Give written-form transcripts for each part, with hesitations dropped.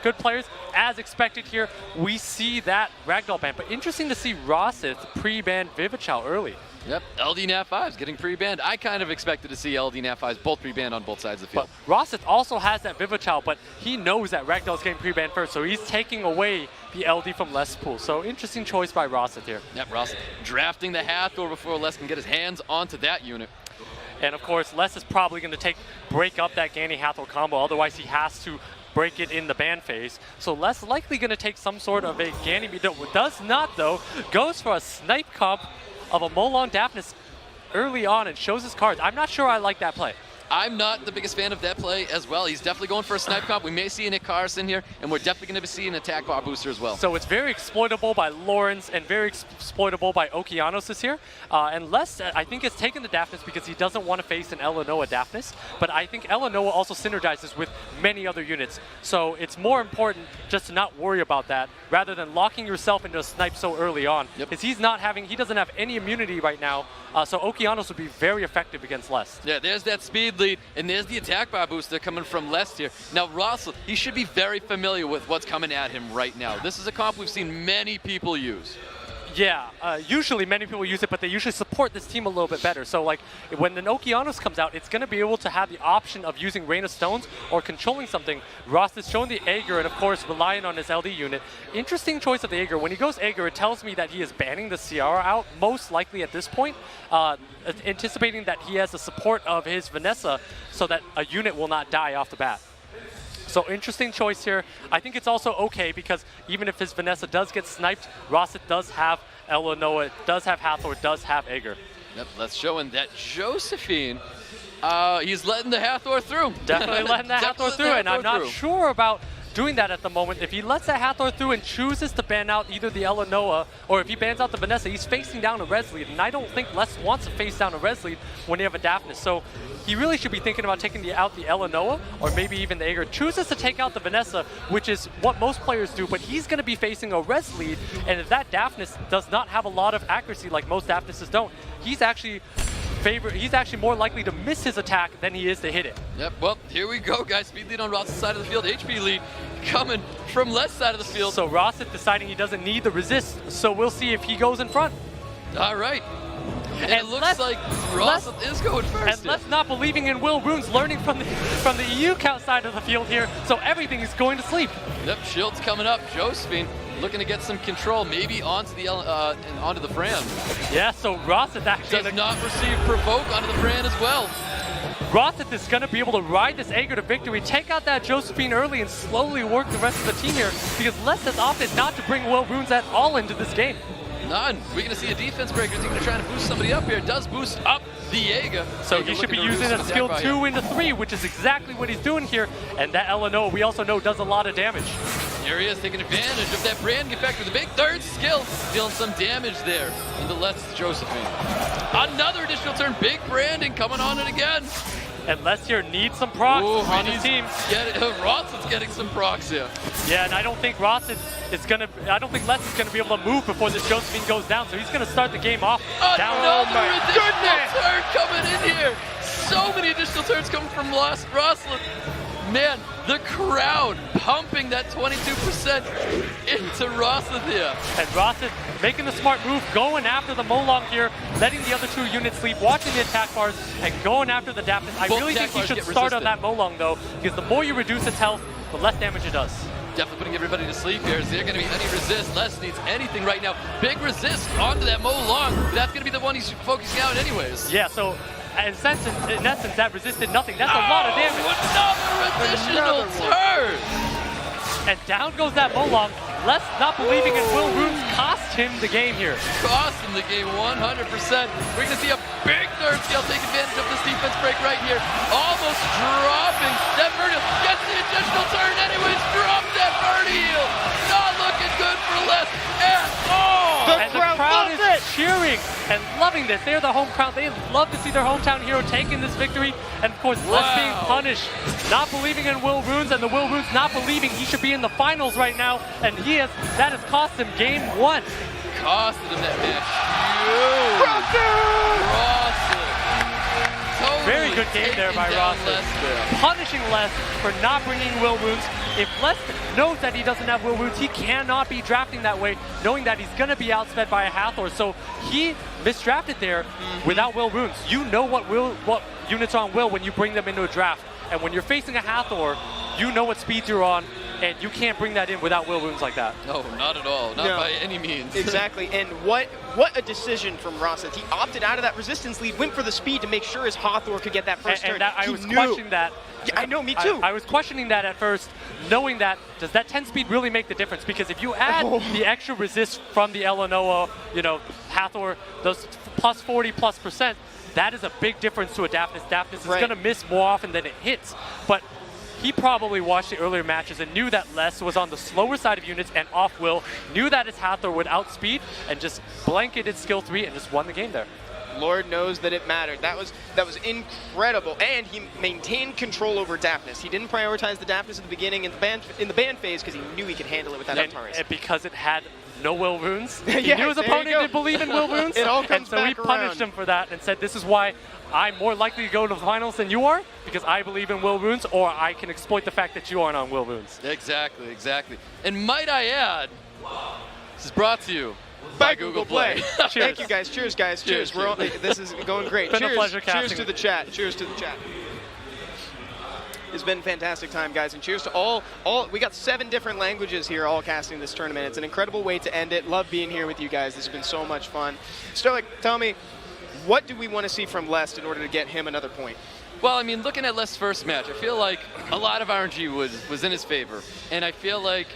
good players. As expected here, we see that Ragdoll ban. But interesting to see Rosith pre-ban Vivichow early. Yep, LD Nat5's getting pre-banned. I kind of expected to see LD Nat5's both pre-banned on both sides of the field. But Rosith also has that Vivichow, but he knows that Ragdoll's getting pre-banned first, so he's taking away the LD from Les pool. So interesting choice by Rosith here. Yep, Rosith drafting the Hathor before Les can get his hands onto that unit. And of course, Les is probably going to break up that Ganny Hathor combo, otherwise he has to break it in the ban phase. So Les likely going to take some sort of a Ganny, does not though, goes for a snipe comp of a Molong Daphnis early on and shows his cards. I'm not sure I like that play. I'm not the biggest fan of that play as well. He's definitely going for a snipe comp. We may see an Icarus in here, and we're definitely going to see an attack bar booster as well. So it's very exploitable by Lawrence and very exploitable by Okeanos this here. And Les, I think, has taken the Daphnis because he doesn't want to face an Elenoa Daphnis. But I think Elenoa also synergizes with many other units. So it's more important just to not worry about that rather than locking yourself into a snipe so early on. Because he doesn't have any immunity right now. So Okeanos would be very effective against Les. Yeah, there's that speed lead, and there's the attack bar booster coming from Les here. Now, Rosith, he should be very familiar with what's coming at him right now. This is a comp we've seen many people use. Yeah, usually many people use it, but they usually support this team a little bit better. So like when an Okeanos comes out, it's going to be able to have the option of using Rain of Stones or controlling something. Ross has shown the Aegir and of course relying on his LD unit. Interesting choice of the Aegir. When he goes Aegir, it tells me that he is banning the Ciara out, most likely at this point, anticipating that he has the support of his Vanessa so that a unit will not die off the bat. So interesting choice here. I think it's also okay because even if his Vanessa does get sniped, Rosith does have Elenoa, does have Hathor, does have Aegir. Yep, that's showing that Josephine, he's letting the Hathor through. Definitely letting the Hathor through, and I'm not sure about doing that at the moment. If he lets that Hathor through and chooses to ban out either the Elenoa, or if he bans out the Vanessa, he's facing down a res lead, and I don't think Les wants to face down a res lead when you have a Daphnis. So he really should be thinking about taking out the Elenoa, or maybe even the Aegir. Chooses to take out the Vanessa, which is what most players do, but he's going to be facing a res lead, and if that Daphnis does not have a lot of accuracy like most Daphnises don't, he's actually more likely to miss his attack than he is to hit it. Yep, well, here we go, guys. Speed lead on Ross's side of the field. HP lead coming from left side of the field. So Rosith deciding he doesn't need the resist, so we'll see if he goes in front. All right. And it looks like Rosith is going first. And Les not believing in Will Runes, learning from the EU count side of the field here, so everything is going to sleep. Yep, shield's coming up. Josephine looking to get some control, maybe onto the Fran. Yeah, so Rosith actually does not receive provoke onto the Fran as well. Rosith is going to be able to ride this Aegir to victory, take out that Josephine early, and slowly work the rest of the team here, because Les has opted not to bring Will Runes at all into this game. None. We're going to see a defense breaker. He's going to try to boost somebody up here. Does boost up the Aegir. So he should be using a skill 2 into 3, which is exactly what he's doing here. And that Elenoa, we also know, does a lot of damage. Here he is taking advantage of that brand effect with a big third skill. Dealing some damage there into Les Josephine. Another additional turn. Big branding coming on it again. And Les here needs some procs on his team. Rosith's getting some procs here. Yeah, and I don't think Les is gonna be able to move before this Josephine goes down, so he's gonna start the game off down. Another additional turn coming in here. So many additional turns coming from Rosith. Man, the crowd pumping that 22% into Rosith here. And Rosith making the smart move, going after the Molong here, letting the other 2 units sleep, watching the attack bars, and going after the Daphnis. I really think he should start on that Molong though, because the more you reduce its health, the less damage it does. Definitely putting everybody to sleep here. Is there going to be any resist? Les needs anything right now. Big resist onto that Molong. That's going to be the one he's focusing out anyways. Yeah, so in essence, that resisted nothing. That's a lot of damage. Another additional turn. And down goes that Molong. Les not believing in Will Runes cost him the game here. Cost him the game 100%. We're going to see a big third scale take advantage of this defense break right here. Almost dropping that Vertial. Gets the additional turn anyways. Dropped that Vertial. Not looking good for Les at all. And the crowd is cheering and loving this. They're the home crowd. They love to see their hometown hero taking this victory. And of course, Les being punished. Not believing in Will Runes, and the Will Runes not believing he should be in the finals right now. And that has cost him game 1. Costed him that match. Rosith. Very good game there by Rosith. Punishing Les for not bringing Will Wounds. If Les knows that he doesn't have Will Wounds, he cannot be drafting that way, knowing that he's going to be outsped by a Hathor. So he misdrafted there without Will Wounds. You know what units are on Will when you bring them into a draft. And when you're facing a Hathor, you know what speeds you're on, and you can't bring that in without Will Wounds like that. No, not at all. Not by any means. Exactly. And what a decision from Rosith. He opted out of that resistance lead, went for the speed to make sure his Hathor could get that first turn. And I was questioning that. Yeah, I know, me too. I was questioning that at first, knowing that, does that 10 speed really make the difference? Because if you add the extra resist from the Elanoa, Hathor, those plus 40+%, that is a big difference to a Daphnis. Daphnis is going to miss more often than it hits. But he probably watched the earlier matches and knew that Les was on the slower side of units and off Will, knew that his Hathor would outspeed, and just blanketed skill 3 and just won the game there. Lord knows that it mattered. That was incredible, and he maintained control over Daphnis. He didn't prioritize the Daphnis at the beginning in the ban phase because he knew he could handle it with that Antares. And because it had no Will Wounds, he yes, knew his opponent didn't believe in Will Wounds, it all comes and so he punished him for that and said, "This is why I'm more likely to go to the finals than you are, because I believe in Will Wounds, or I can exploit the fact that you aren't on Will Wounds." Exactly. And might I add, this is brought to you by Google Play. Cheers. Thank you guys. Cheers, guys. Cheers. This is going great. Been a pleasure Cheers casting. to the chat. Cheers to the chat. It's been a fantastic time, guys, and cheers to all. We got 7 different languages here all casting this tournament. It's an incredible way to end it. Love being here with you guys. This has been so much fun. Stoic, tell me, what do we want to see from Lest in order to get him another point? Well, I mean, looking at Lest's first match, I feel like a lot of RNG was in his favor, and I feel like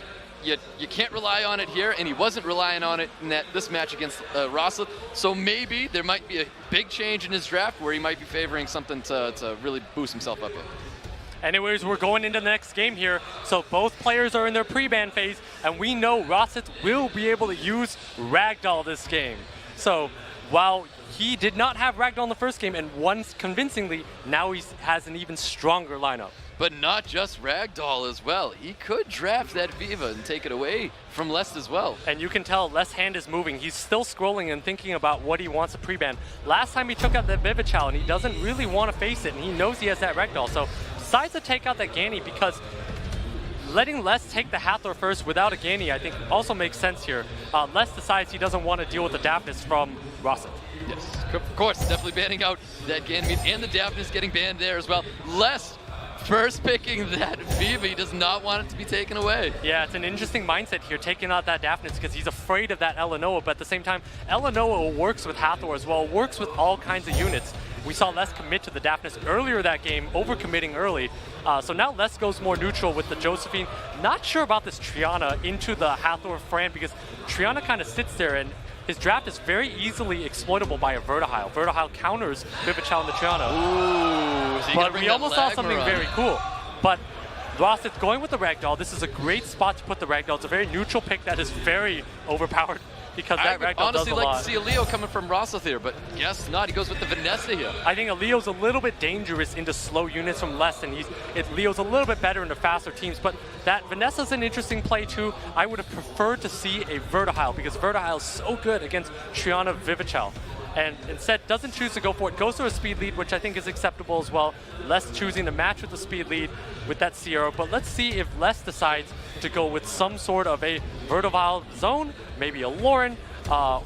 you can't rely on it here, and he wasn't relying on it in this match against Rosith. So maybe there might be a big change in his draft where he might be favoring something to really boost himself up in. Anyways, we're going into the next game here. So both players are in their pre-ban phase, and we know Rosith will be able to use Ragdoll this game. So while he did not have Ragdoll in the first game and won convincingly, now he has an even stronger lineup. But not just Ragdoll as well. He could draft that Viva and take it away from Lest as well. And you can tell Les' hand is moving. He's still scrolling and thinking about what he wants to pre-ban. Last time he took out that Vivichal, and he doesn't really want to face it, and he knows he has that Ragdoll. So decides to take out that Ganny, because letting Les take the Hathor first without a Ganny, I think, also makes sense here. Les decides he doesn't want to deal with the Daphnis from Rosith. Yes, of course, definitely banning out that Ganymede, and the Daphnis getting banned there as well. Les first picking that Viva, he does not want it to be taken away. Yeah, it's an interesting mindset here, taking out that Daphnis, because he's afraid of that Elanoa, but at the same time, Elanoa works with Hathor as well, works with all kinds of units. We saw Les commit to the Daphnis earlier that game, overcommitting early. So now Les goes more neutral with the Josephine. Not sure about this Triana into the Hathor Fran, because Triana kind of sits there, and his draft is very easily exploitable by a Vertihile. Vertihile counters Vivichal and the Triana. Ooh, so but we almost saw something very cool. But Rosith going with the Ragdoll. This is a great spot to put the Ragdoll. It's a very neutral pick that is very overpowered, because that Ragdoll does a lot. I would honestly like to see a Leo coming from Rosith here, but guess not. He goes with the Vanessa here. I think Leo's a little bit dangerous into slow units from Les, and Leo's a little bit better into faster teams, but that Vanessa's an interesting play too. I would have preferred to see a Vertihile, because Vertihile is so good against Triana Vivichal. And instead doesn't choose to go for it, goes for a speed lead, which I think is acceptable as well. Les choosing to match with the speed lead with that Sierra, but let's see if Les decides to go with some sort of a Vertihile zone, maybe a Lauren,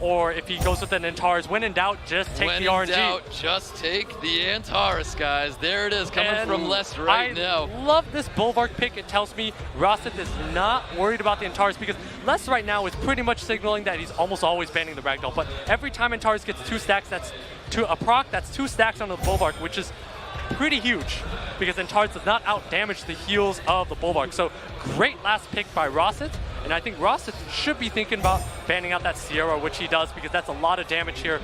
or if he goes with an Antares. When in doubt, just take the RNG. When in doubt, just take the Antares, guys. There it is, coming from Les right now. I love this Bulwark pick. It tells me Rosith is not worried about the Antares, because Les right now is pretty much signaling that he's almost always banning the Ragdoll. But every time Antares gets 2 stacks, that's a proc, that's 2 stacks on the Bulwark, which is pretty huge, because Antares does not out-damage the heals of the Bulwark. So great last pick by Rosith. And I think Rosith should be thinking about banning out that Sierra, which he does, because that's a lot of damage here.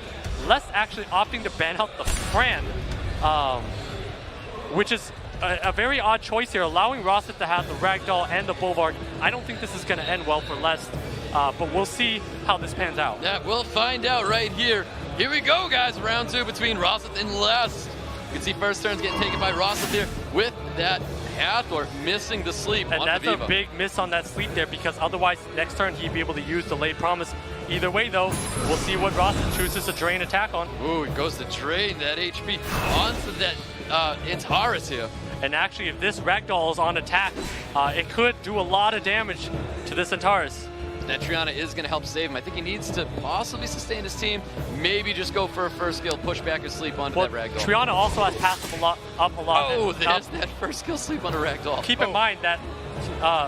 Les actually opting to ban out the Fran, which is a very odd choice here, allowing Rosith to have the Ragdoll and the Bulwark. I don't think this is going to end well for Les, but we'll see how this pans out. Yeah, we'll find out right here. Here we go, guys. Round 2 between Rosith and Les. You can see first turns getting taken by Rosith here with that Hathor missing the sleep And on that's Viva. a big miss on that sleep there, because otherwise next turn he'd be able to use Delayed Promise. Either way though, we'll see what Rosith chooses to drain attack on. Ooh, he goes to drain that HP onto that Antares here. And actually, if this Ragdoll is on attack, it could do a lot of damage to this Antares. That Triana is going to help save him. I think he needs to possibly sustain his team. Maybe just go for a first skill, push back his sleep onto that Ragdoll. Triana also has passive up a lot. Oh, there's that first skill sleep on a Ragdoll. Keep in mind that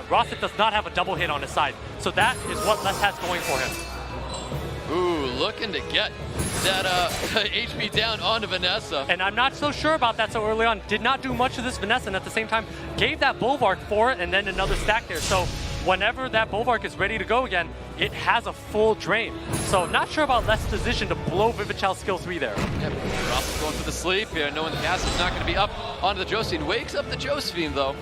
Rosith does not have a double hit on his side. So that is what Les has going for him. Ooh, looking to get that HP down onto Vanessa. And I'm not so sure about that so early on. Did not do much of this Vanessa, and at the same time, gave that Bulwark for it, and then another stack there. So whenever that Bulwark is ready to go again, it has a full drain. So not sure about Les' position to blow Vivichal skill 3 there. Yep, Ross going for the sleep here, knowing the passive's not going to be up onto the Josephine. Wakes up the Josephine, though.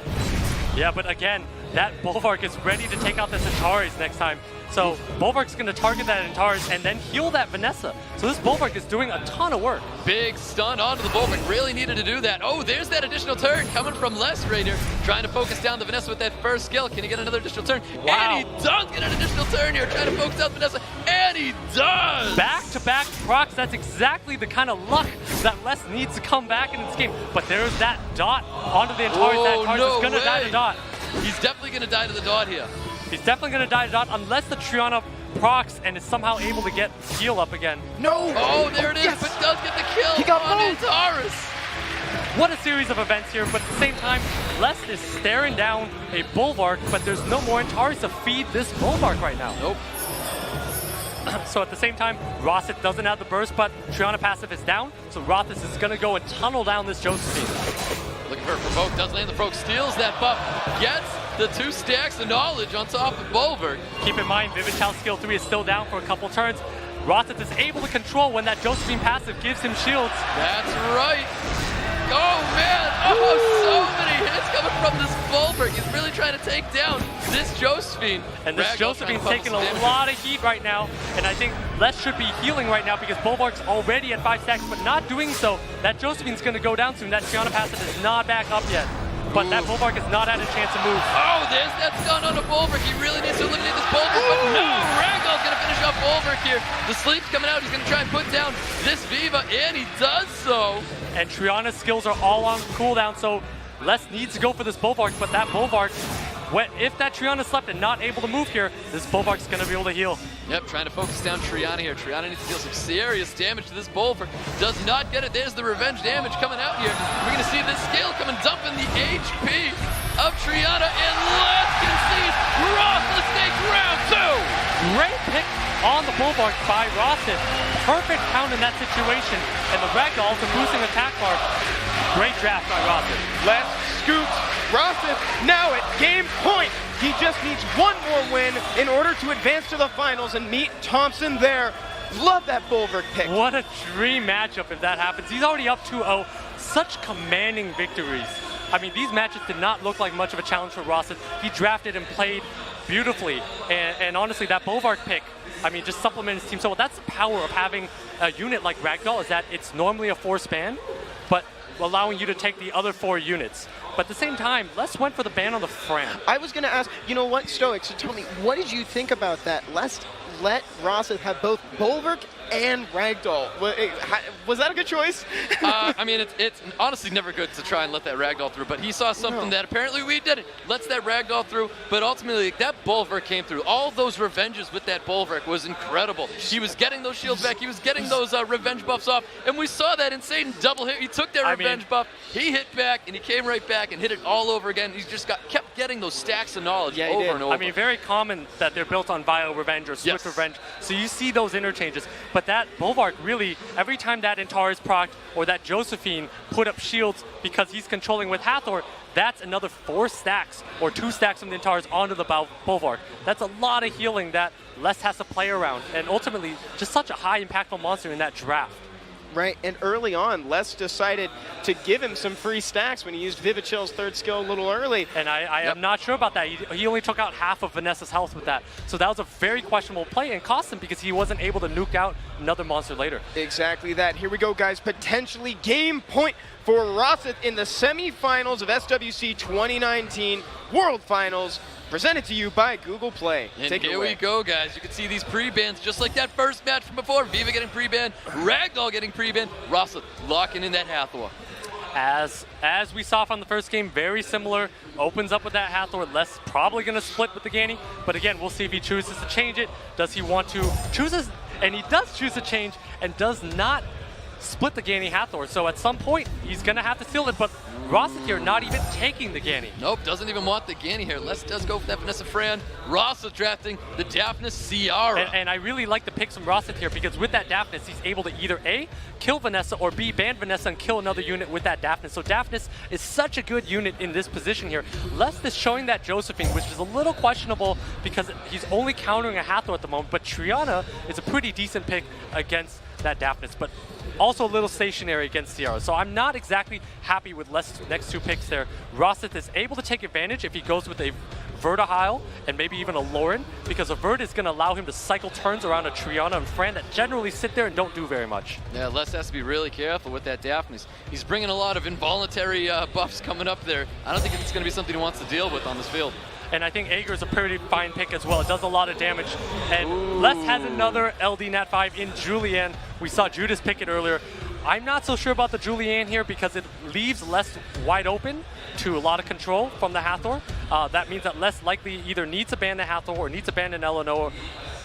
Yeah, but again, that Bulwark is ready to take out this Antares next time. So Bulwark's going to target that Antares and then heal that Vanessa. So this Bulwark is doing a ton of work. Big stun onto the Bulwark. Really needed to do that. Oh, there's that additional turn coming from Les right here. Trying to focus down the Vanessa with that first skill. Can he get another additional turn? Wow. And he does get an additional turn here. Trying to focus out Vanessa. And he does! Back-to-back procs. That's exactly the kind of luck that Les needs to come back in this game. But there's that dot onto the Antares. Oh, that Antares no is going to way. die to dot. He's definitely going to die to the dot here. He's definitely going to die to dot unless the Triana procs and is somehow able to get heal up again. No! Oh, there it is, Yes. but does get the kill He got on both. Antares. What a series of events here, but at the same time, Les is staring down a Bulwark, but there's no more Antares to feed this Bulwark right now. Nope. So at the same time, Rosith doesn't have the burst, but Triana passive is down, so Rosith is going to go and tunnel down this Josephine. Looking for a provoke, does land the provoke, steals that buff, gets the 2 stacks of knowledge on top of Bulwark. Keep in mind, Vivichal skill 3 is still down for a couple turns. Rosith is able to control when that Josephine passive gives him shields. That's right. Oh man, oh, so many hits coming from this Bulwark. He's really trying to take down this Josephine. And this Ragdoll trying Josephine's to taking pump a some damage. lot of heat right now, and I think Les should be healing right now because Bulwark's already at 5 stacks, but not doing so. That Josephine's going to go down soon. That Triana passive is not back up yet. But that Bulwark has not had a chance to move. Oh, there's that stun on the Bulwark. He really needs to eliminate this Bulwark, but no, Ragdoll's going to finish off Bulwark here. The sleep's coming out. He's going to try and put down this Viva, and he does so. And Triana's skills are all on cooldown, so Les needs to go for this Bulwark, but that Bulwark, if that Triana slept and not able to move here, this Bulwark's going to be able to heal. Yep, trying to focus down Triana here. Triana needs to deal some serious damage to this Bulwark. Does not get it. There's the revenge damage coming out here. We're going to see this scale come and dump in the HP of Triana, and Les concedes. Rosith takes round 2. Great pick on the Bulwark by Rosith. Perfect count in that situation, and the Ragdoll to boosting attack bar. Great draft by Rosith. Les scoops Rosith now at game point. He just needs one more win in order to advance to the finals and meet Thompson there. Love that Bulwark pick. What a dream matchup if that happens. He's already up 2-0. Such commanding victories. I mean, these matches did not look like much of a challenge for Rosith. He drafted and played beautifully. And honestly, that Bulwark pick, I mean, just supplement his team. So that's the power of having a unit like Ragdoll, is that it's normally a 4-span, but allowing you to take the other 4 units. But at the same time, Les went for the ban on the Fran. I was going to ask, you know what, Stoic, so tell me, what did you think about that? Let's let Rosith have both Bulwark and Ragdoll. Was that a good choice? I mean, it's honestly never good to try and let that Ragdoll through, but he saw something that apparently we didn't. Lets that Ragdoll through, but ultimately that Bulwark came through. All those revenges with that Bulwark was incredible. He was getting those shields back. He was getting those revenge buffs off, and we saw that insane double hit. He took that revenge buff, he hit back, and he came right back and hit it all over again. He just kept getting those stacks of knowledge over and over. I mean, very common that they're built on Bio Revenge or Swift Revenge, so you see those interchanges. But that Bulwark really, every time that Antares proc or that Josephine put up shields because he's controlling with Hathor, that's another 4 stacks or 2 stacks from the Antares onto the Bulwark. That's a lot of healing that Les has to play around, and ultimately just such a high impactful monster in that draft. Right, and early on, Les decided to give him some free stacks when he used Vivachill's third skill a little early. And I am not sure about that. He only took out half of Vanessa's health with that. So that was a very questionable play and cost him because he wasn't able to nuke out another monster later. Exactly that. Here we go, guys. Potentially game point for Rosith in the semifinals of SWC 2019 World Finals. Presented to you by Google Play. And Take it here away. we go, guys. You can see these pre-bans just like that first match from before. Viva getting pre-banned, Ragdoll getting pre-banned, Rosith locking in that Hathor. As we saw from the first game, very similar. Opens up with that Hathor. Les probably going to split with the Ganny. But again, we'll see if he chooses to change it. Does he want to? Chooses, and he does choose to change and does not split the Ganny Hathor. So at some point, he's going to have to steal it. But Rosith here not even taking the Ganny. Nope, doesn't even want the Ganny here. Les does go for that Vanessa Fran. Rosith drafting the Daphnis Ciara. And I really like the picks from Rosith here because with that Daphnis, he's able to either A, kill Vanessa, or B, ban Vanessa and kill another unit with that Daphnis. So Daphnis is such a good unit in this position here. Les is showing that Josephine, which is a little questionable because he's only countering a Hathor at the moment, but Triana is a pretty decent pick against that Daphnis, but also a little stationary against Ciara. So I'm not exactly happy with Les' next two picks there. Rosith is able to take advantage if he goes with a Vertihile and maybe even a Lauren, because a Vert is going to allow him to cycle turns around a Triana and Fran that generally sit there and don't do very much. Yeah, Les has to be really careful with that Daphnis. He's bringing a lot of involuntary buffs coming up there. I don't think it's going to be something he wants to deal with on this field. And I think Aegir is a pretty fine pick as well. It does a lot of damage. And Les has another LD Nat 5 in Julianne. We saw Judas pick it earlier. I'm not so sure about the Julianne here because it leaves Les wide open to a lot of control from the Hathor. That means that Les likely either needs to ban the Hathor or needs to ban an Eleanor,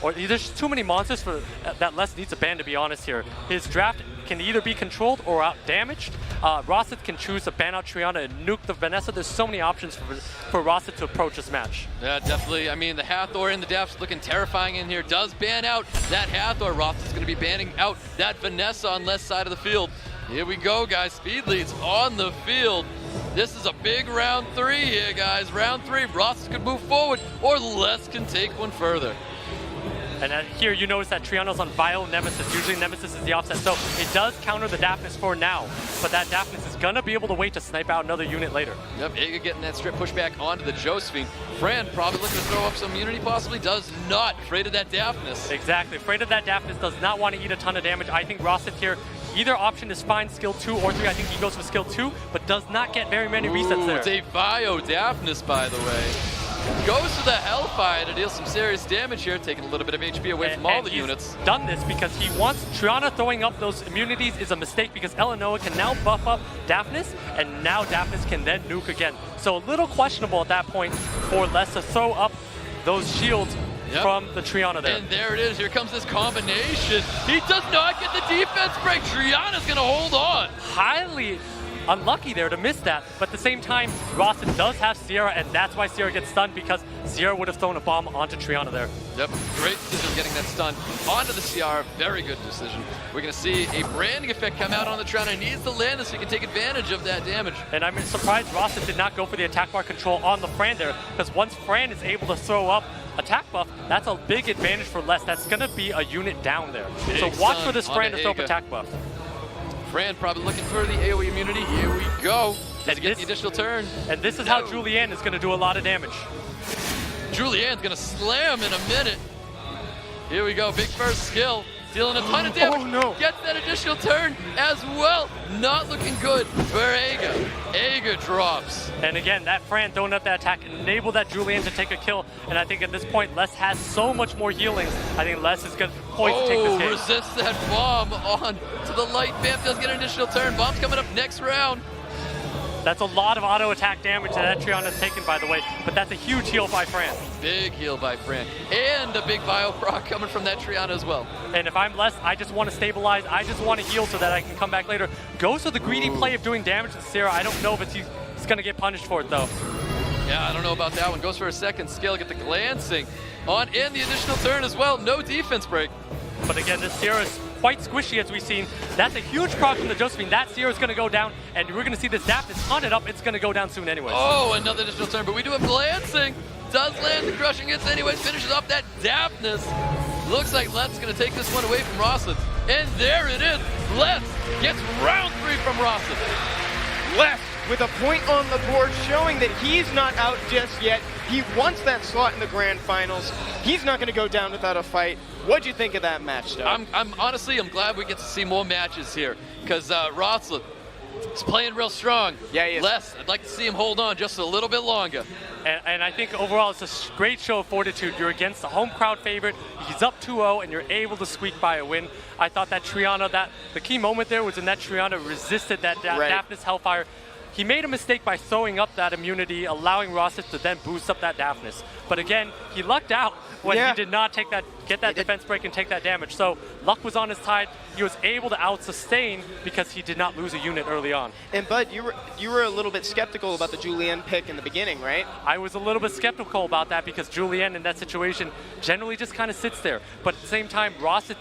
or there's too many monsters for that Les needs to ban, to be honest here. His draft can either be controlled or out damaged. Rosith can choose to ban out Triana and nuke the Vanessa. There's so many options for Rosith to approach this match. Yeah, definitely. I mean, the Hathor and the Daph's looking terrifying in here. Does ban out that Hathor. Rosith's going to be banning out that Vanessa on left side of the field. Here we go, guys. Speed leads on the field. This is a big round 3 here, guys. Round 3. Rosith could move forward, or Les can take one further. And here you notice that Triana's on Vile Nemesis. Usually Nemesis is the offset, so it does counter the Daphnis for now. But that Daphnis is gonna be able to wait to snipe out another unit later. Yep, Aegir getting that strip pushback onto the Josephine. Fran probably looking to throw up some immunity, possibly does not. Afraid of that Daphnis. Exactly, afraid of that Daphnis, does not want to eat a ton of damage. I think Rosith here, either option is fine, skill 2 or 3. I think he goes for skill 2, but does not get very many resets there. It's a Bio Daphnis, by the way. Goes to the Hellfire to deal some serious damage here, taking a little bit of HP away from all the units. Done this because he wants Triana throwing up those immunities is a mistake because Eleanor can now buff up Daphnis, and now Daphnis can then nuke again. So a little questionable at that point for Les to throw up those shields from the Triana there. And there it is. Here comes this combination. He does not get the defense break. Triana's going to hold on. Highly unlucky there to miss that, but at the same time, Rosith does have Ciara, and that's why Ciara gets stunned, because Ciara would have thrown a bomb onto Triana there. Yep, great decision getting that stun onto the Ciara. Very good decision. We're going to see a branding effect come out on the Triana. He needs to land this so he can take advantage of that damage. And I'm surprised Rosith did not go for the attack bar control on the Fran there, because once Fran is able to throw up attack buff, that's a big advantage for Les. That's going to be a unit down there. Big so watch for this Fran to throw up Aegir. attack buff. Fran probably looking for the AoE immunity. Here we go. Does he get the additional turn? And this is how Julianne is going to do a lot of damage. Julianne's going to slam in a minute. Here we go. Big first skill. Dealing a ton of damage. Oh, no. Gets that additional turn as well. Not looking good for Aegir. Aegir drops. And again, that Fran throwing up that attack enabled that Julianne to take a kill. And I think at this point, Les has so much more healings. I think Les is going to poised to take this hit. Resists that bomb on to the light. Bam does get an additional turn. Bomb's coming up next round. That's a lot of auto attack damage that Triana's taken, by the way, but that's a huge heal by Fran. Big heal by Fran. And a big bio proc coming from that Triana as well. And if I'm Les, I just want to stabilize. I just want to heal so that I can come back later. Goes for the greedy play of doing damage to Ciara. I don't know if he's going to get punished for it, though. Yeah, I don't know about that one. Goes for a second skill, get the glancing on in the additional turn as well. No defense break. But again, this Ciara is quite squishy, as we've seen. That's a huge proc from the Josephine. That Ciara is going to go down, and we're going to see this Daphnis haunted up. It's going to go down soon anyways. Oh, another additional turn, but we do have glancing. Does land the crushing hits anyways, finishes off that Daphnis. Looks like Let's going to take this one away from Rosith. And there it is. Les gets round 3 from Rosith. Les with a point on the board showing that he's not out just yet. He wants that slot in the grand finals. He's not going to go down without a fight. What'd you think of that match, though? I'm honestly glad we get to see more matches here because Rosith is playing real strong. Yeah, he is. Les, I'd like to see him hold on just a little bit longer. And I think overall it's a great show of fortitude. You're against the home crowd favorite. He's up 2-0, and you're able to squeak by a win. I thought that Triana, the key moment there was when that Triana resisted that Daphnis Hellfire. He made a mistake by throwing up that immunity, allowing Rosith to then boost up that Daphnis. But again, he lucked out when he did not get that defense break and take that damage. So luck was on his side. He was able to out-sustain because he did not lose a unit early on. And Bud, you were a little bit skeptical about the Julienne pick in the beginning, right? I was a little bit skeptical about that because Julienne in that situation generally just kind of sits there. But at the same time, Rosith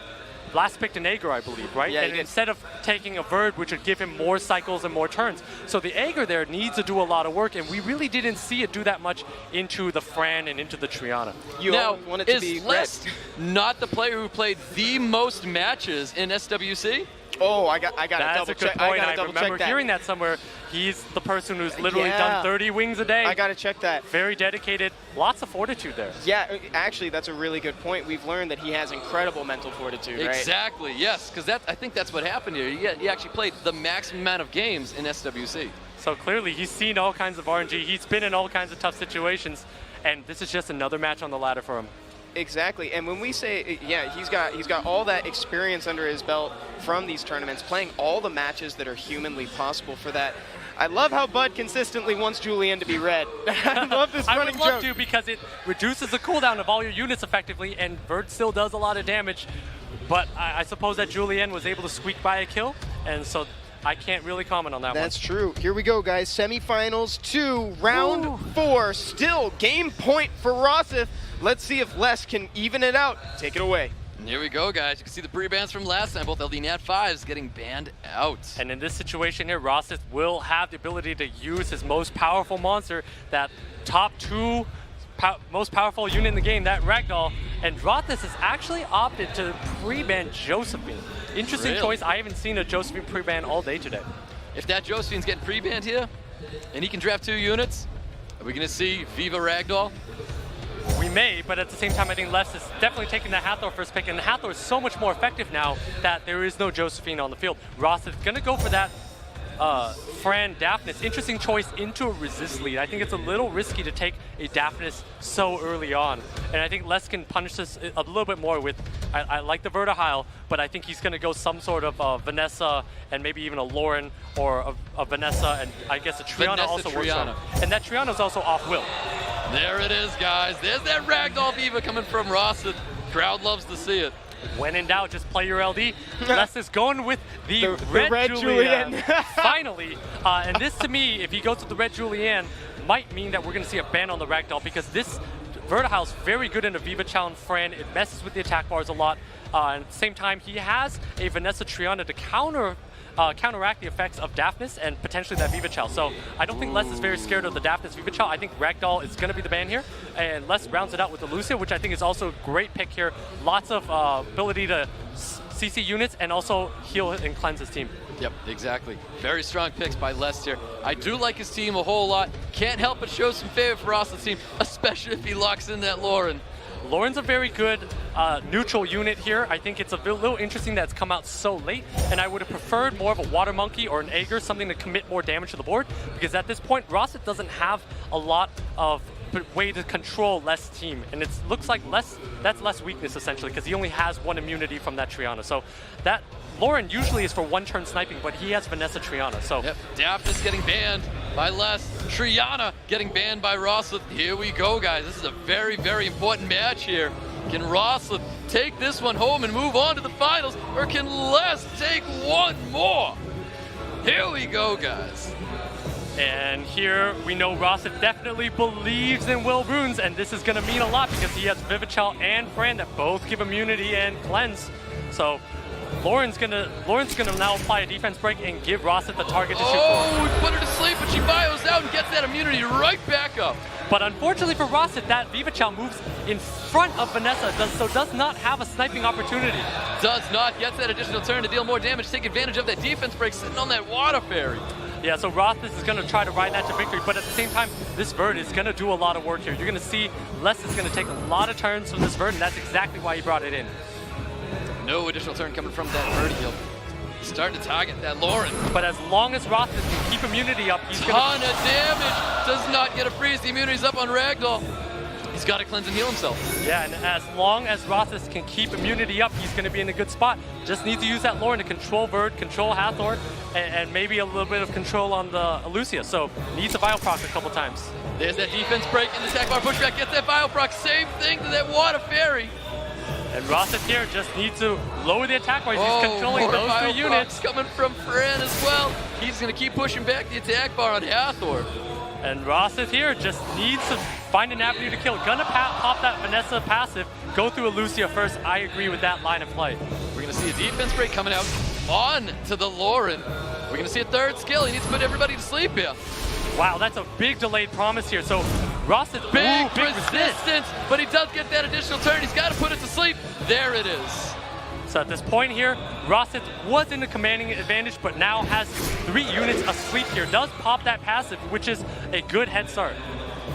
last picked an Aegir, I believe, right? Yeah, and instead of taking a Verd, which would give him more cycles and more turns. So the Aegir there needs to do a lot of work, and we really didn't see it do that much into the Fran and into the Triana. You now, want it to be Les not the player who played the most matches in SWC? Oh, I got to double check. That's a good point. I remember that. hearing that somewhere. He's the person who's literally done 30 wings a day. I got to check that. Very dedicated. Lots of fortitude there. Yeah, actually, that's a really good point. We've learned that he has incredible mental fortitude, right? Exactly, yes, because I think that's what happened here. He actually played the maximum amount of games in SWC. So clearly, he's seen all kinds of RNG. He's been in all kinds of tough situations, and this is just another match on the ladder for him. Exactly, and when we say, yeah, he's got all that experience under his belt from these tournaments, playing all the matches that are humanly possible for that. I love how Bud consistently wants Julienne to be red. I love this running joke. I would love to because it reduces the cooldown of all your units effectively, and Verd still does a lot of damage. But I suppose that Julienne was able to squeak by a kill, and so I can't really comment on that one. That's true. Here we go, guys. Semifinals 2, round 4. Still game point for Rosith. Let's see if Les can even it out. Take it away. And here we go, guys. You can see the pre-bans from last time. Both LD Nat 5s getting banned out. And in this situation here, Rosith will have the ability to use his most powerful monster, that top 2 most powerful unit in the game, that Ragdoll. And Rosith has actually opted to pre-ban Josephine. Interesting choice. I haven't seen a Josephine pre-ban all day today. If that Josephine's getting pre-banned here, and he can draft 2 units, are we going to see Viva Ragdoll? We may, but at the same time, I think Les is definitely taking the Hathor first pick, and the Hathor is so much more effective now that there is no Josephine on the field. Ross is going to go for that Fran Daphnis. Interesting choice into a resist lead. I think it's a little risky to take a Daphnis so early on, and I think Les can punish this a little bit more with, I like the Vertihile, but I think he's going to go some sort of Vanessa and maybe even a Lauren or a Vanessa, and I guess a Triana also works on. And that Triana is also off will. There it is, guys. There's that Ragdoll Viva coming from Rosith. Crowd loves to see it. When in doubt, just play your LD. Les is going with the red Julienne. Finally. And this, to me, if he goes with the red Julienne, might mean that we're going to see a ban on the Ragdoll, because this Vertihile is very good in a Viva Challenge Fran. It messes with the attack bars a lot. And at the same time, he has a Vanessa Triana to counteract the effects of Daphnis and potentially that Viva Chow. So I don't think Les is very scared of the Daphnis Viva Chow. I think Ragdoll is going to be the ban here, and Les rounds it out with the Lucia, which I think is also a great pick here. Lots of ability to CC units and also heal and cleanse his team. Yep, exactly. Very strong picks by Les here. I do like his team a whole lot. Can't help but show some favor for Ross's team, especially if he locks in that Lauren. Lauren's a very good neutral unit here. I think it's a little interesting that it's come out so late, and I would have preferred more of a Water Monkey or an Aegir, something to commit more damage to the board, because at this point, Rosith doesn't have a lot of way to control Les' team, and it looks like that's Les' weakness, essentially, because he only has 1 immunity from that Triana. So that Lauren usually is for 1-turn sniping, but he has Vanessa Triana. So yep. Daphnis getting banned by Les. Triana getting banned by Rosith. Here we go, guys. This is a very, very important match here. Can Rosith take this one home and move on to the finals, or can Les take one more? Here we go, guys. And here we know Rosith definitely believes in Will Runes, and this is going to mean a lot because he has Vivichel and Fran that both give immunity and cleanse. So Lauren's gonna now apply a defense break and give Rosith the target to shoot for. Oh, we put her to sleep, but she bios out and gets that immunity right back up. But unfortunately for Rosith, that Viva Chow moves in front of Vanessa, so does not have a sniping opportunity. Does not. Gets that additional turn to deal more damage, take advantage of that defense break sitting on that water fairy. Yeah, so Rosith is going to try to ride that to victory, but at the same time, this Verd is going to do a lot of work here. You're going to see Les is going to take a lot of turns from this Verd, and that's exactly why he brought it in. No additional turn coming from that Verd heal. Starting to target that Lauren. But as long as Rosith can keep immunity up, he's going to... Ton of damage. Does not get a freeze. The immunity's up on Ragdoll. He's got to cleanse and heal himself. Yeah, and as long as Rosith can keep immunity up, he's going to be in a good spot. Just needs to use that Lauren to control Verd, control Hathor, and maybe a little bit of control on the Lucia. So needs a Vile Proc a couple times. There's that defense break in the attack bar pushback. Gets that Vile Proc. Same thing to that Water Fairy. And Rosith here just needs to lower the attack bar. He's controlling those two units. Coming from Fran as well. He's going to keep pushing back the attack bar on Hathor. And Rosith here just needs to find an avenue to kill. Gonna pop that Vanessa passive, go through a Lucia first. I agree with that line of play. We're going to see a defense break coming out on to the Lauren. We're going to see a third skill. He needs to put everybody to sleep here. Wow, that's a big delayed promise here. So Rosith, big resistance, but he does get that additional turn. He's got to put it to sleep. There it is. So at this point here, Rosith was in a commanding advantage, but now has 3 units asleep here. Does pop that passive, which is a good head start.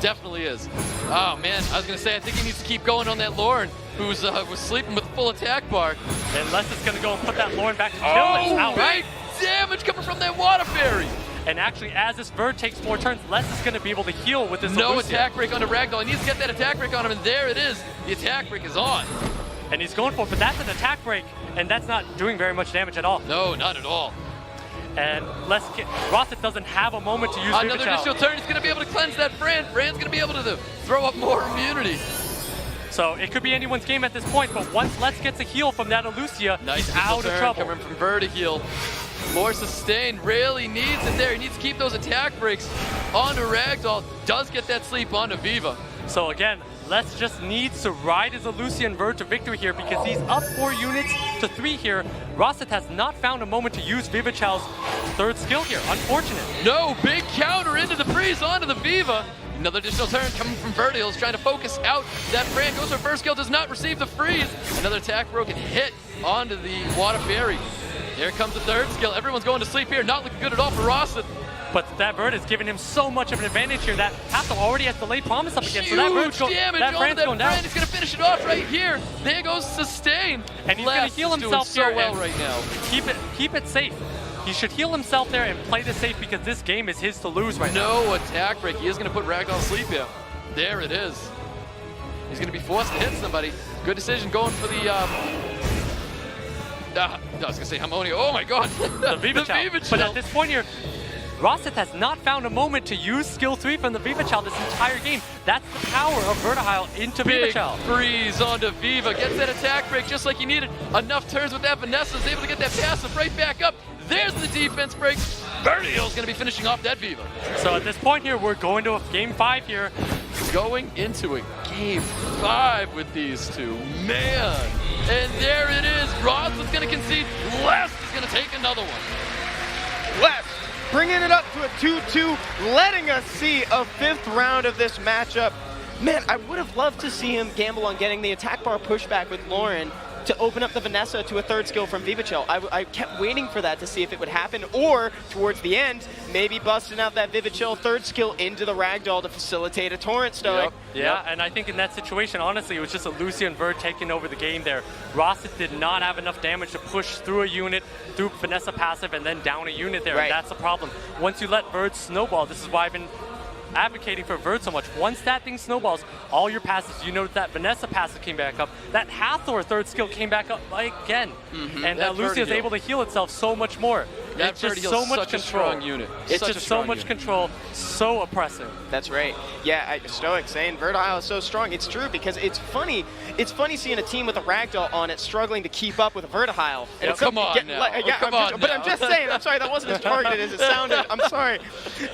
Definitely is. Oh man, I was gonna say I think he needs to keep going on that Lauren, who's was sleeping with full attack bar. And Les is gonna go and put that Lauren back to kill it. Oh, big damage coming from that Water Fairy. And actually, as this Verd takes more turns, Les is gonna be able to heal with this No Lucia. attack break onto Ragdoll. He needs to get that attack break on him, and there it is. The attack break is on. And he's going for it, but that's an attack break, and that's not doing very much damage at all. No, not at all. And Rosith doesn't have a moment to use another additional turn. He's going to be able to cleanse that Fran. Fran's going to be able to throw up more immunity. So it could be anyone's game at this point, but once Les gets a heal from that Lucia, nice he's out of trouble. Coming from Verd to heal. More sustain, really needs it there. He needs to keep those attack breaks onto Ragdoll. Does get that sleep onto Viva. So again, Les just needs to ride his Lucia and Verd to victory here because he's up 4 units to 3 here. Rosith has not found a moment to use Viva Chow's third skill here. Unfortunate. No, big counter into the freeze onto the Viva. Another additional turn coming from Verdial. He's trying to focus out that Fran. Goes for first kill, does not receive the freeze. Another attack broken hit onto the Water Fairy. Here comes the third skill. Everyone's going to sleep here. Not looking good at all for Rosith. But that Verd is giving him so much of an advantage here. That Hathor already has delayed promise up again. Huge so that Verd's damage that Fran's going down. He's going to finish it off right here. There goes sustain. And he's going to heal himself doing here so well right now. Keep it safe. He should heal himself there and play this safe because this game is his to lose right now. No attack break. He is going to put Ragdoll to sleep here. There it is. He's going to be forced to hit somebody. Good decision going for the... I was going to say Harmonia. Oh my god. The Viva Chow. But at this point here, Rosith has not found a moment to use skill 3 from the Viva Chow this entire game. That's the power of Vertihile into Viva Chow. Freeze onto Viva. Gets that attack break just like he needed. Enough turns with that Vanessa. Is able to get that passive right back up. There's the defense break. Vertial's going to be finishing off that Viva. So at this point here, we're going to a game 5 here. Going into a game 5 with these two. Man. And there it is. Ross is going to concede. Les is going to take another one. Les bringing it up to a 2-2, letting us see a 5th round of this matchup. Man, I would have loved to see him gamble on getting the attack bar pushback with Lauren to open up the Vanessa to a third skill from Viva Chow. I kept waiting for that to see if it would happen, or towards the end, maybe busting out that Viva Chow third skill into the Ragdoll to facilitate a Torrent Stoic. Yeah, and I think in that situation, honestly, it was just a Lucia and Verd taking over the game there. Rosith did not have enough damage to push through a unit, through Vanessa passive, and then down a unit there. Right. And that's the problem. Once you let Verd snowball, this is why I've been advocating for Verd so much. Once that thing snowballs, all your passes, you know that Vanessa passive came back up, that Hathor third skill came back up again, and Lucia is able to heal itself so much more. It's just so much control. Strong unit. It's just so much control, so oppressive. That's right. Yeah, Stoic saying Vertihile is so strong. It's true because it's funny. It's funny seeing a team with a Ragdoll on it struggling to keep up with a Vertihile. And come on now. I'm just saying. I'm sorry. That wasn't as targeted as it sounded. I'm sorry.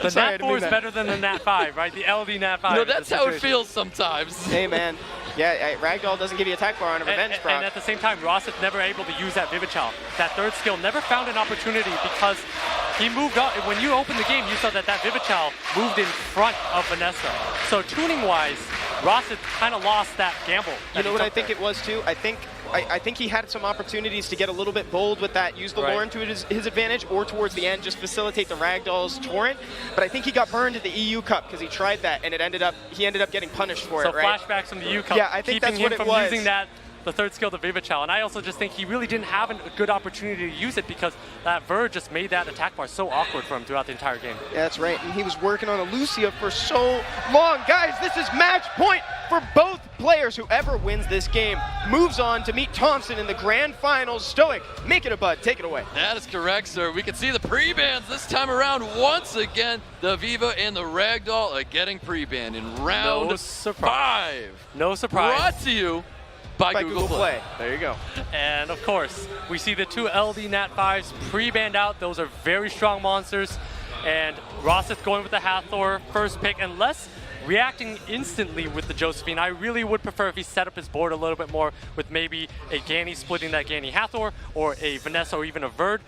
The Nat 4 is better than the Nat 5, right? The LD Nat 5. No, that's how it feels sometimes. Hey, man. Yeah, Ragdoll doesn't give you attack bar on a revenge proc. And at the same time, Rosith never able to use that Viva Chow. That third skill never found an opportunity because he moved up. When you opened the game, you saw that Vivichal moved in front of Vanessa. So tuning-wise, Rosith kind of lost that gamble. You know what I think it was too? I think he had some opportunities to get a little bit bold with that, use the Lauren to his advantage, or towards the end just facilitate the Ragdoll's torrent. But I think he got burned at the EU Cup because he tried that, and he ended up getting punished for it, right? So flashbacks from the EU Cup, yeah, I think keeping that's what him it from was. using the third skill to Vivichal. And I also just think he really didn't have a good opportunity to use it because that Ver just made that attack bar so awkward for him throughout the entire game. Yeah, that's right. And he was working on a Lucia for so long. Guys, this is match point for both players. Whoever wins this game moves on to meet Thompson in the grand finals. Stoic, make it a bud. Take it away. That is correct, sir. We can see the pre-bans this time around. Once again, the Viva and the Ragdoll are getting pre-banned in round 5. No surprise. Brought to you by Google Play. There you go. And of course, we see the 2 LD Nat 5s pre-banned out. Those are very strong monsters. And Rosith going with the Hathor first pick, and Les reacting instantly with the Josephine. I really would prefer if he set up his board a little bit more with maybe a Ganny splitting that Ganny Hathor, or a Vanessa, or even a Verd.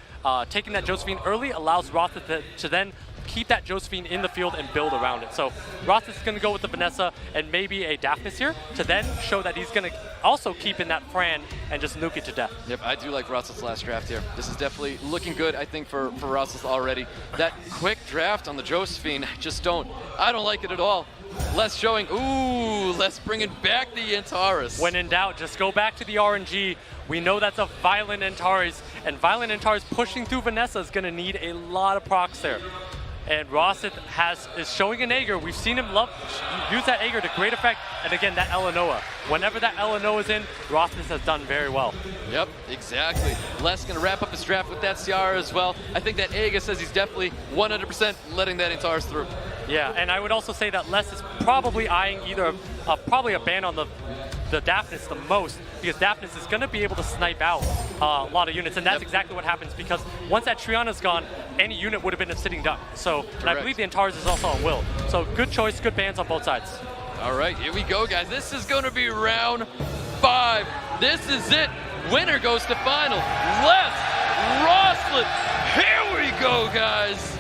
Taking that Josephine early allows Rosith to then keep that Josephine in the field and build around it. So Rosith is going to go with the Vanessa and maybe a Daphnis here to then show that he's going to also keep in that Fran and just nuke it to death. Yep, I do like Rosith's last draft here. This is definitely looking good, I think, for Rosith already. That quick draft on the Josephine, I don't like it at all. Les showing, Les bringing back the Antares. When in doubt, just go back to the RNG. We know that's a Violent Antares, and Violent Antares pushing through Vanessa is going to need a lot of procs there. And Rosith is showing an Aegir. We've seen him use that Aegir to great effect. And again, that Elenoa. Whenever that Elenoa is in, Rosith has done very well. Yep, exactly. Les going to wrap up his draft with that Ciara as well. I think that Aegir says he's definitely 100% letting that Antares through. Yeah, and I would also say that Les is probably eyeing either probably a ban on the Daphnis the most, because Daphnis is going to be able to snipe out a lot of units, and that's exactly what happens, because once that Triana's gone, any unit would have been a sitting duck. So, and I believe the Antares is also on Will. So good choice, good bans on both sides. All right, here we go, guys. This is going to be round 5. This is it. Winner goes to final. Les Rosith. Here we go, guys.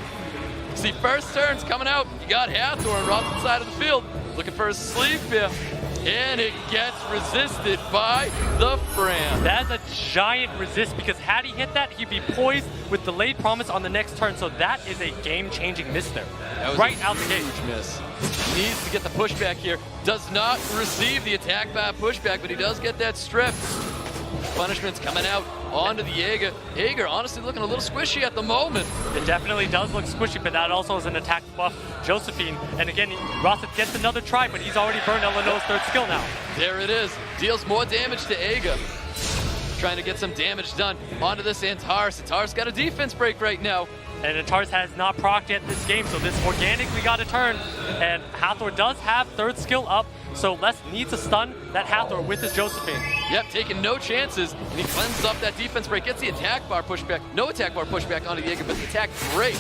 See, first turns coming out. You got Hathor on Rosith's side of the field, looking for a sleep here. And it gets resisted by the Fran. That's a giant resist, because had he hit that, he'd be poised with delayed promise on the next turn. So that is a game-changing miss there. That was right out the gate. Huge miss. Needs to get the pushback here. Does not receive the attack by pushback, but he does get that strip. Punishment's coming out onto the Aegir. Aegir honestly looking a little squishy at the moment. It definitely does look squishy, but that also is an attack buff Josephine. And again, Rosith gets another try, but he's already burned Elenoa's third skill now. There it is. Deals more damage to Aegir. Trying to get some damage done onto this Antares. Antares got a defense break right now. And Antares has not procced yet this game, so this organically got a turn. And Hathor does have third skill up, so Les needs to stun that Hathor with his Josephine. Yep, taking no chances, and he cleanses up that defense break, gets the attack bar pushback. No attack bar pushback onto the Aegir, but the attack break.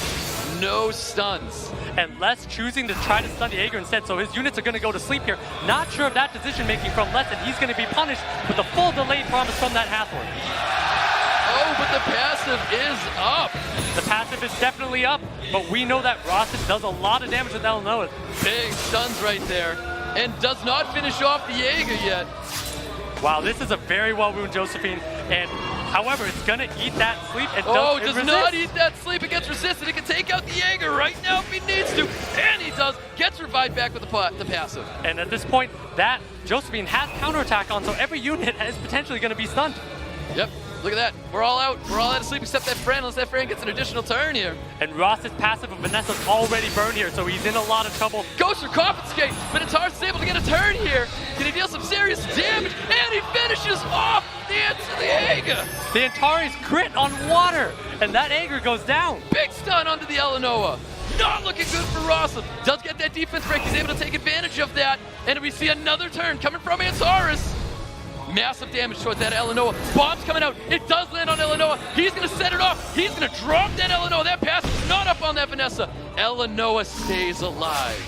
No stuns. And Les choosing to try to stun the Aegir instead, so his units are going to go to sleep here. Not sure of that decision making from Les, and he's going to be punished with a full delayed promise from that Hathor. Oh, but the passive is up. The passive is definitely up, but we know that Rosith does a lot of damage with Elenoa. Big stuns right there, and does not finish off the Aegir yet. Wow, this is a very well-ruined Josephine, and however, it's going to eat that sleep. And does not eat that sleep. It gets resisted. It can take out the Aegir right now if he needs to, and he does. Gets revived back with the passive. And at this point, that Josephine has counterattack on, so every unit is potentially going to be stunned. Yep. Look at that. We're all out. We're all out of sleep except that Fran, unless that Fran gets an additional turn here. And Ross's passive of Vanessa's already burned here, so he's in a lot of trouble. Goes for confiscate, but Antares is able to get a turn here. Can he deal some serious damage? And he finishes off the Aegir. The Antares crit on water, and that Aegir goes down. Big stun onto the Elenoa. Not looking good for Rosith. Does get that defense break. He's able to take advantage of that. And we see another turn coming from Antares. Massive damage towards that Elenoa. Bomb's coming out. It does land on Elenoa. He's going to set it off. He's going to drop that Elenoa. That pass is not up on that Vanessa. Elenoa stays alive.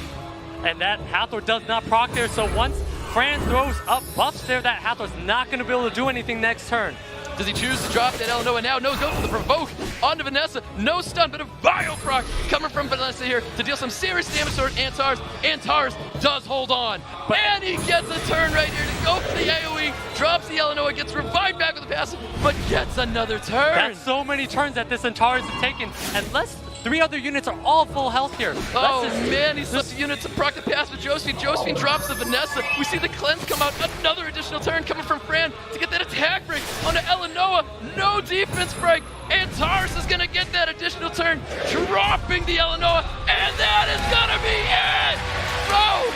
And that Hathor does not proc there, so once Fran throws up buffs there, that Hathor's not going to be able to do anything next turn. Does he choose to drop that Illinois now? No, go for the provoke onto Vanessa. No stun, but a bio proc coming from Vanessa here to deal some serious damage to Antares. Antares does hold on. And he gets a turn right here to go for the AoE. Drops the Illinois, gets revived back with the passive, but gets another turn. That's so many turns that this Antares has taken, and less 3 other units are all full health here. Oh man, he slips a unit to proc the pass with Josephine. Josephine drops the Vanessa. We see the cleanse come out. Another additional turn coming from Fran to get that attack break onto Eleanoa. No defense break. Antares is gonna get that additional turn, dropping the Eleanoa, and that is gonna be it! Bro!